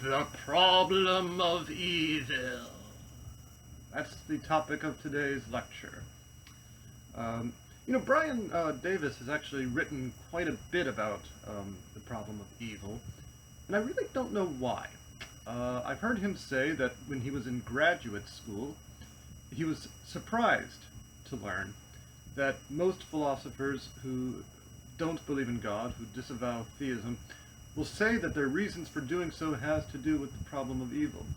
The problem of evil. That's the topic of today's lecture. Brian Davis has actually written quite a bit about the problem of evil, and I really don't know why. I've heard him say that when he was in graduate school, he was surprised to learn that most philosophers who don't believe in God, who disavow theism, will say that their reasons for doing so has to do with the problem of evil.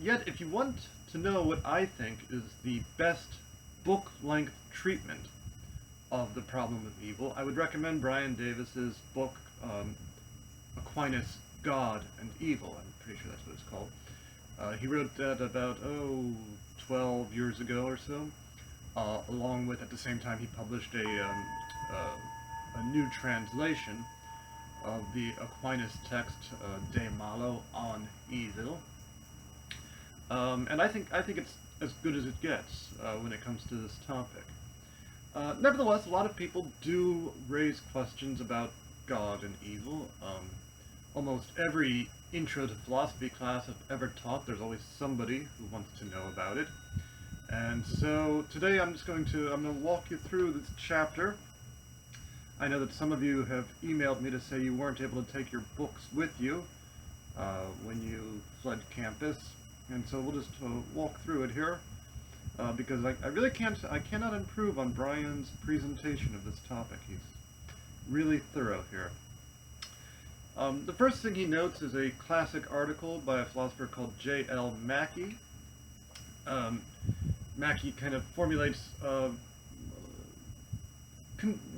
Yet, if you want to know what I think is the best book-length treatment of the problem of evil, I would recommend Brian Davis's book, Aquinas, God and Evil. I'm pretty sure that's what it's called. He wrote that about, 12 years ago or so, along with, at the same time, he published a new translation of the Aquinas text, De Malo, on Evil. And I think it's as good as it gets when it comes to this topic. Nevertheless, a lot of people do raise questions about God and evil. Almost every intro to philosophy class I've ever taught, there's always somebody who wants to know about it. And so today I'm going to walk you through this chapter. I know that some of you have emailed me to say you weren't able to take your books with you when you fled campus. And so we'll just walk through it here, because I really cannot improve on Brian's presentation of this topic. He's really thorough here. The first thing he notes is a classic article by a philosopher called J.L. Mackie. Mackie kind of formulates the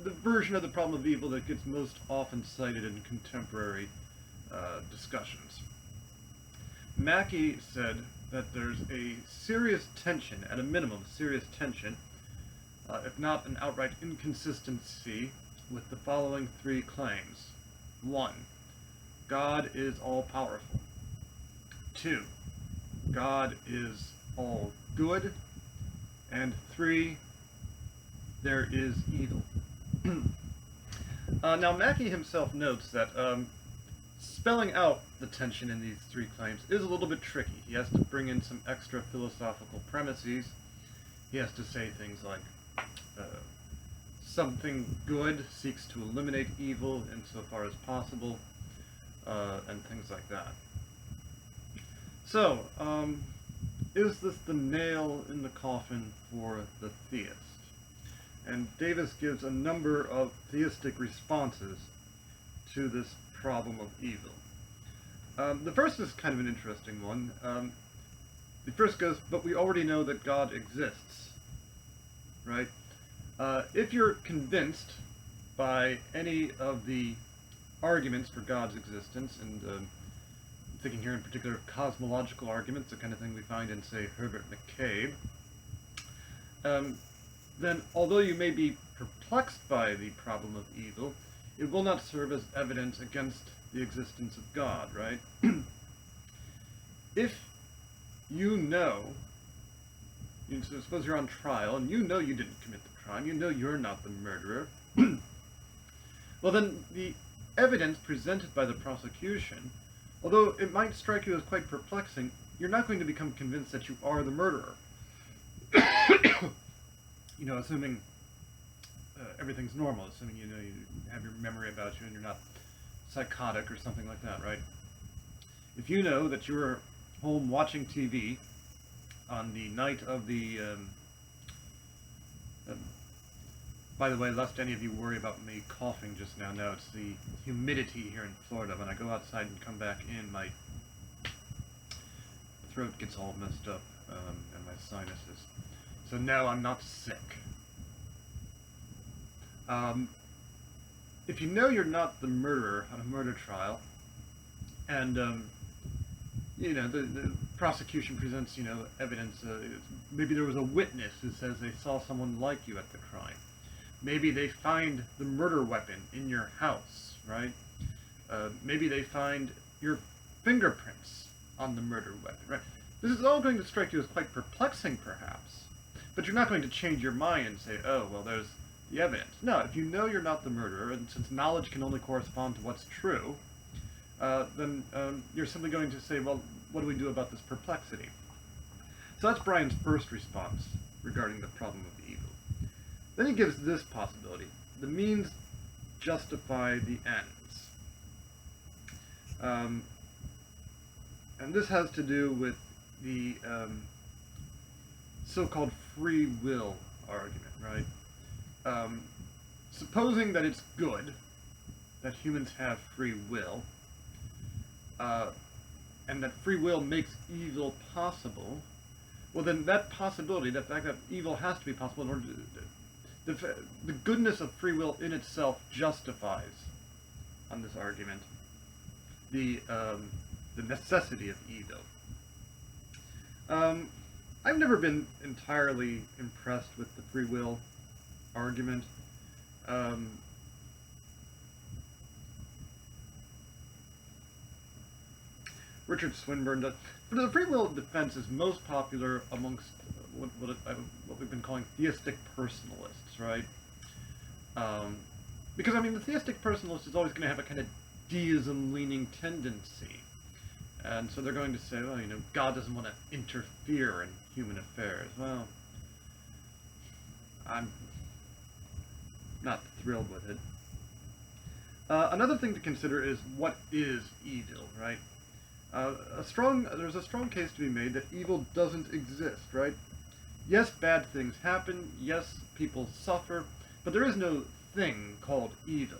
version of the problem of evil that gets most often cited in contemporary discussions. Mackie said that there's a serious tension, at a minimum, serious tension, if not an outright inconsistency, with the following three claims. 1. God is all-powerful. 2. God is all good. And 3. There is evil. Now, Mackie himself notes that spelling out the tension in these three claims is a little bit tricky. He has to bring in some extra philosophical premises. He has to say things like, something good seeks to eliminate evil insofar as possible, and things like that. So, is this the nail in the coffin for the theist? And Davis gives a number of theistic responses to this problem of evil. The first is kind of an interesting one. The first goes, but we already know that God exists, right? If you're convinced by any of the arguments for God's existence, and I'm thinking here in particular of cosmological arguments, the kind of thing we find in, say, Herbert McCabe, then although you may be perplexed by the problem of evil, it will not serve as evidence against the existence of God, right? If you know, suppose you're on trial, and you know you didn't commit the crime, you know you're not the murderer, well then, the evidence presented by the prosecution, although it might strike you as quite perplexing, you're not going to become convinced that you are the murderer. Assuming everything's normal, assuming you have your memory about you and you're not psychotic or something like that, right? If you know that you were home watching TV on the night of the, by the way, lest any of you worry about me coughing just now, no, it's the humidity here in Florida. When I go outside and come back in, my throat gets all messed up, and my sinuses. So no, I'm not sick. If you know you're not the murderer on a murder trial, and, the prosecution presents, evidence, maybe there was a witness who says they saw someone like you at the crime. Maybe they find the murder weapon in your house, right? Maybe they find your fingerprints on the murder weapon, right? This is all going to strike you as quite perplexing, perhaps, but you're not going to change your mind and say, oh, well, there's the evidence. No, if you know you're not the murderer, and since knowledge can only correspond to what's true, then you're simply going to say, well, what do we do about this perplexity? So that's Brian's first response regarding the problem of evil. Then he gives this possibility: the means justify the ends. And this has to do with the so-called free will argument, right? Supposing that it's good that humans have free will, and that free will makes evil possible, well then that possibility, the fact that evil has to be possible in order to, the goodness of free will in itself justifies, on this argument, the necessity of evil. I've never been entirely impressed with the free will argument. Richard Swinburne does. The free will defense is most popular amongst what we've been calling theistic personalists, right? Because, I mean, the theistic personalist is always going to have a kind of deism-leaning tendency. And so they're going to say, well, you know, God doesn't want to interfere in human affairs. Well, I'm not thrilled with it. Another thing to consider is what is evil, right? There's a strong case to be made that evil doesn't exist, right? Yes, bad things happen. Yes, people suffer, but there is no thing called evil,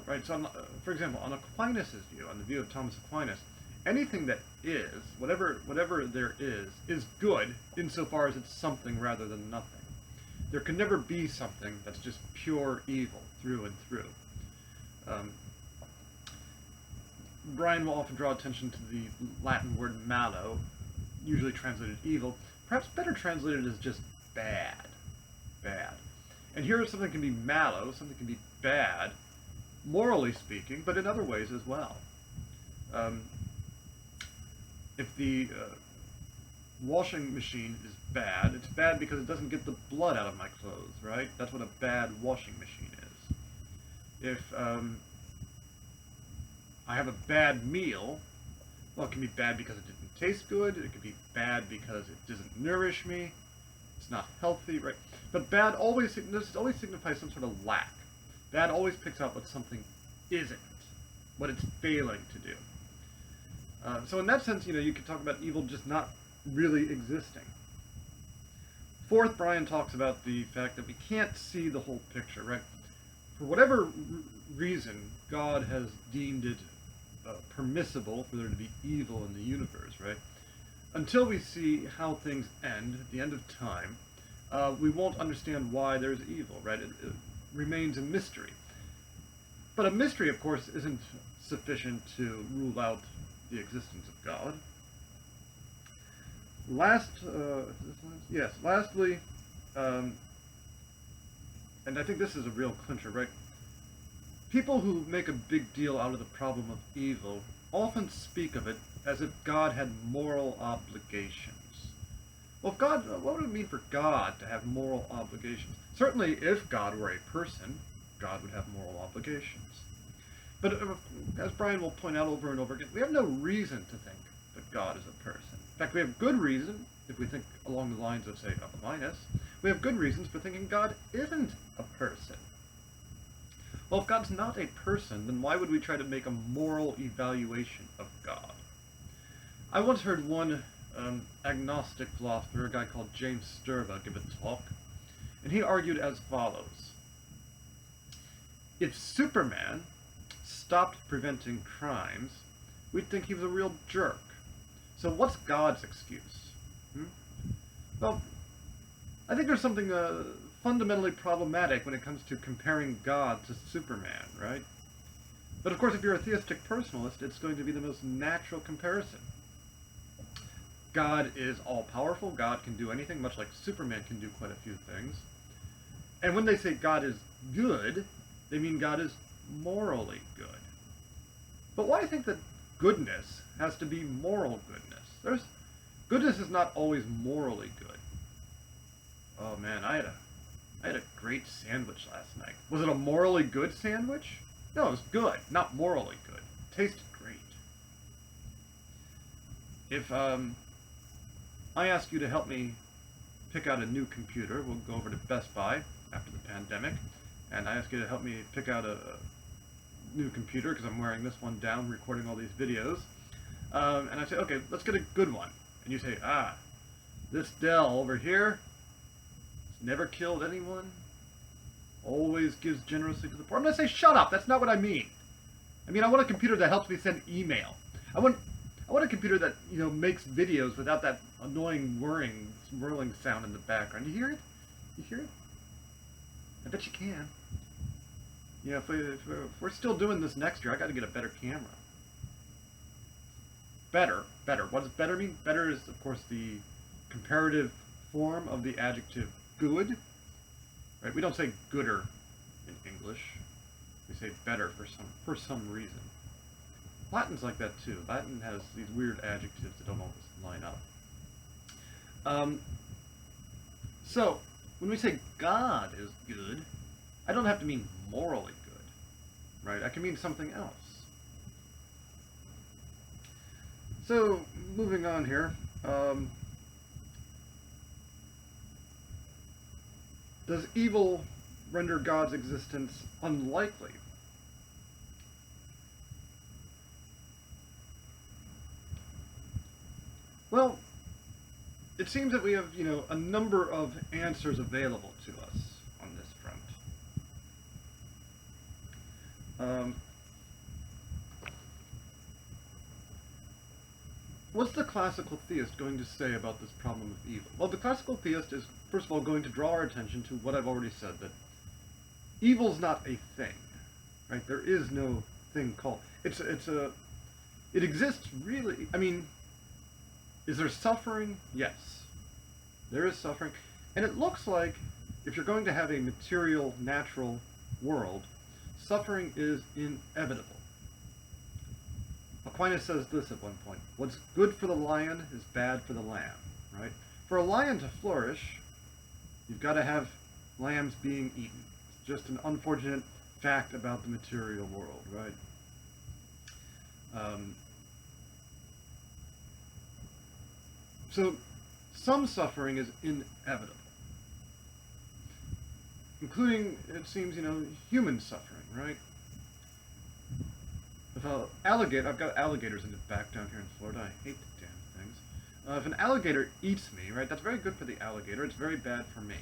right? So, for example, on Aquinas' view, on the view of Thomas Aquinas, anything that is, whatever there is good insofar as it's something rather than nothing. There can never be something that's just pure evil through and through. Brian will often draw attention to the Latin word malo, usually translated evil, perhaps better translated as just bad. Bad. And here something can be malo, something can be bad, morally speaking, but in other ways as well. If the washing machine is bad, it's bad because it doesn't get the blood out of my clothes, right? That's what a bad washing machine is. If I have a bad meal, well, it can be bad because it didn't taste good, it could be bad because it doesn't nourish me, it's not healthy, right? But bad always signifies some sort of lack. Bad always picks out what something isn't, what it's failing to do. So in that sense, you know, you could talk about evil just not really existing. Fourth, Brian talks about the fact that we can't see the whole picture, right? For whatever reason, God has deemed it permissible for there to be evil in the universe, right? Until we see how things end at the end of time, we won't understand why there's evil, right? It remains a mystery. But a mystery, of course, isn't sufficient to rule out the existence of God. Lastly, and I think this is a real clincher, right? People who make a big deal out of the problem of evil often speak of it as if God had moral obligations. Well, if God, what would it mean for God to have moral obligations? Certainly, if God were a person, God would have moral obligations. But as Brian will point out over and over again, we have no reason to think that God is a person. In fact, we have good reason, if we think along the lines of, say, Aquinas, we have good reasons for thinking God isn't a person. Well, if God's not a person, then why would we try to make a moral evaluation of God? I once heard one agnostic philosopher, a guy called James Sturba, give a talk, and he argued as follows. If Superman stopped preventing crimes, we'd think he was a real jerk. So what's God's excuse? Well, I think there's something fundamentally problematic when it comes to comparing God to Superman, right? But of course, if you're a theistic personalist, it's going to be the most natural comparison. God is all-powerful, God can do anything, much like Superman can do quite a few things. And when they say God is good, they mean God is morally good. But why think that goodness has to be moral goodness? Goodness is not always morally good. Oh man, I had a great sandwich last night. Was it a morally good sandwich? No, it was good, not morally good. It tasted great. If I ask you to help me pick out a new computer, we'll go over to Best Buy after the pandemic, and I ask you to help me pick out a new computer because I'm wearing this one down recording all these videos, and I say, okay, let's get a good one. And you say, this Dell over here, it's never killed anyone, always gives generously to the poor. I'm going to say, shut up, that's not what I mean. I mean, I want a computer that helps me send email. I want a computer that, makes videos without that annoying whirling sound in the background. You hear it? You hear it? I bet you can. If we're still doing this next year, I got to get a better camera. Better. What does better mean? Better is, of course, the comparative form of the adjective good. Right? We don't say gooder in English. We say better for some reason. Latin's like that too. Latin has these weird adjectives that don't always line up. So, when we say God is good, I don't have to mean morally good, right? I can mean something else. So, moving on here. Does evil render God's existence unlikely? Well, it seems that we have, a number of answers available to us on this front. What's the classical theist going to say about this problem of evil? Well, the classical theist is, first of all, going to draw our attention to what I've already said, that evil's not a thing, right? There is no thing called... It exists really... I mean, is there suffering? Yes. There is suffering. And it looks like, if you're going to have a material, natural world, suffering is inevitable. Aquinas says this at one point: what's good for the lion is bad for the lamb, right? For a lion to flourish, you've got to have lambs being eaten. It's just an unfortunate fact about the material world, right? So, some suffering is inevitable, including, it seems, human suffering, right? If I've got alligators in the back down here in Florida. I hate the damn things. If an alligator eats me, right, that's very good for the alligator. It's very bad for me.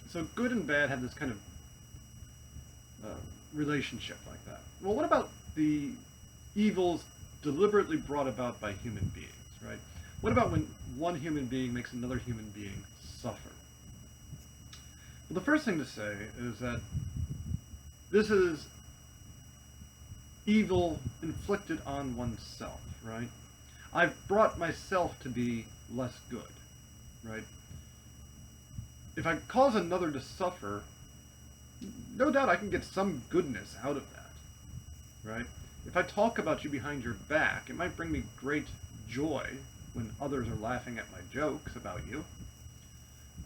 So good and bad have this kind of relationship like that. Well, what about the evils deliberately brought about by human beings, right? What about when one human being makes another human being suffer? Well, the first thing to say is that this is evil inflicted on oneself, right? I've brought myself to be less good, right? If I cause another to suffer, no doubt I can get some goodness out of that, right? If I talk about you behind your back, it might bring me great joy when others are laughing at my jokes about you.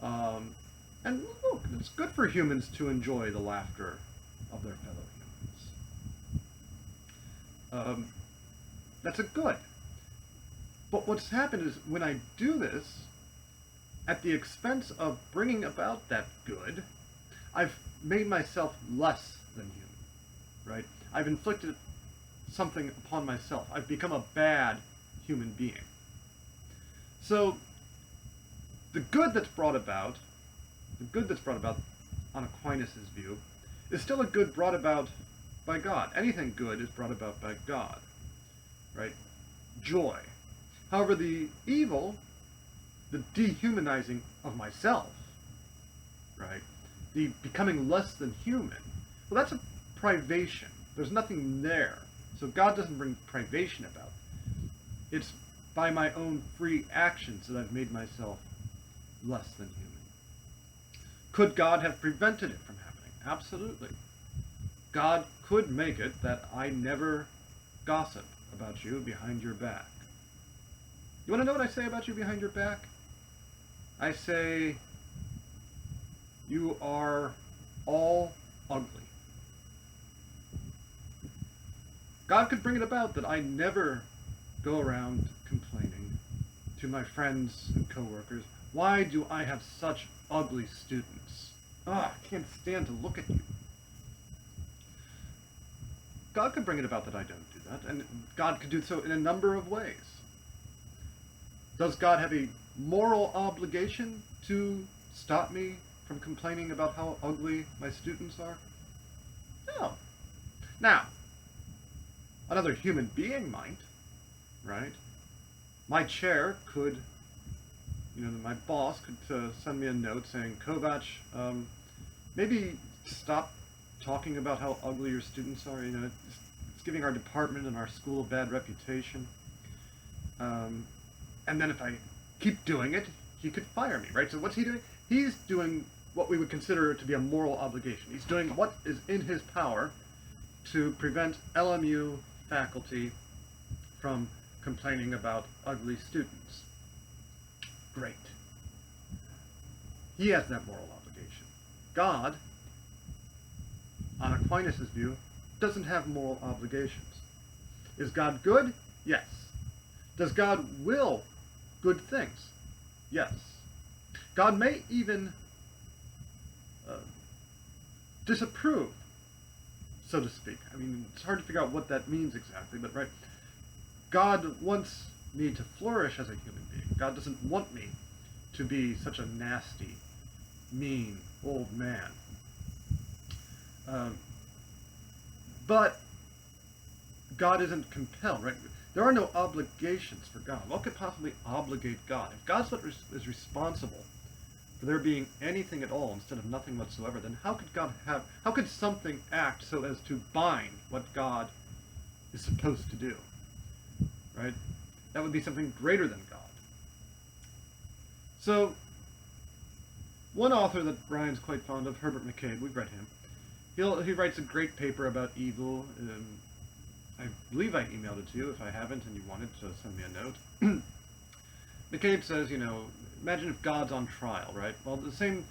And look, it's good for humans to enjoy the laughter of their fellow humans. That's a good. But what's happened is when I do this, at the expense of bringing about that good, I've made myself less than human, right? I've inflicted something upon myself. I've become a bad human being. So, the good that's brought about on Aquinas' view, is still a good brought about by God. Anything good is brought about by God, right? Joy. However, the evil, the dehumanizing of myself, right? The becoming less than human, well, that's a privation. There's nothing there. So God doesn't bring privation about. It's by my own free actions that I've made myself less than human. Could God have prevented it from happening? Absolutely. God could make it that I never gossip about you behind your back. You want to know what I say about you behind your back? I say, you are all ugly. God could bring it about that I never go around complaining to my friends and coworkers, why do I have such ugly students? Ah, I can't stand to look at you. God could bring it about that I don't do that, and God could do so in a number of ways. Does God have a moral obligation to stop me from complaining about how ugly my students are? No. Now, another human being might, right? My chair could, my boss could send me a note saying, Kovac, maybe stop talking about how ugly your students are. It's giving our department and our school a bad reputation. And then if I keep doing it, he could fire me, right? So what's he doing? He's doing what we would consider to be a moral obligation. He's doing what is in his power to prevent LMU faculty from complaining about ugly students. Great. He has that moral obligation. God, on Aquinas' view, doesn't have moral obligations. Is God good? Yes. Does God will good things? Yes. God may even disapprove, so to speak. I mean, it's hard to figure out what that means exactly, but right, God wants me to flourish as a human being. God doesn't want me to be such a nasty, mean, old man. But God isn't compelled, right? There are no obligations for God. What could possibly obligate God? If God's what is responsible for there being anything at all instead of nothing whatsoever, then how could something act so as to bind what God is supposed to do? Right? That would be something greater than God. So, one author that Brian's quite fond of, Herbert McCabe, we've read him. He writes a great paper about evil. I believe I emailed it to you. If I haven't and you wanted to send me a note. McCabe says, imagine if God's on trial, right? Well, the same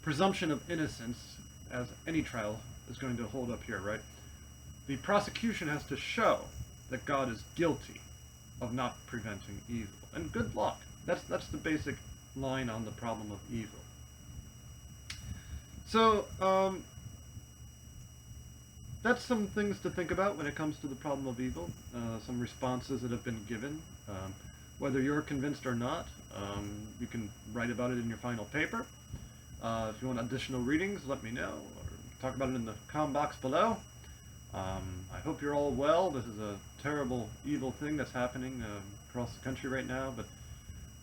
presumption of innocence as any trial is going to hold up here, right? The prosecution has to show that God is guilty of not preventing evil. And good luck. That's the basic line on the problem of evil. So, that's some things to think about when it comes to the problem of evil. Some responses that have been given. Whether you're convinced or not, you can write about it in your final paper. If you want additional readings, let me know, or talk about it in the com box below. I hope you're all well. This is a terrible, evil thing that's happening across the country right now, but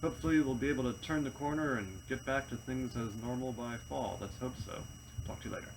hopefully we'll be able to turn the corner and get back to things as normal by fall. Let's hope so. Talk to you later.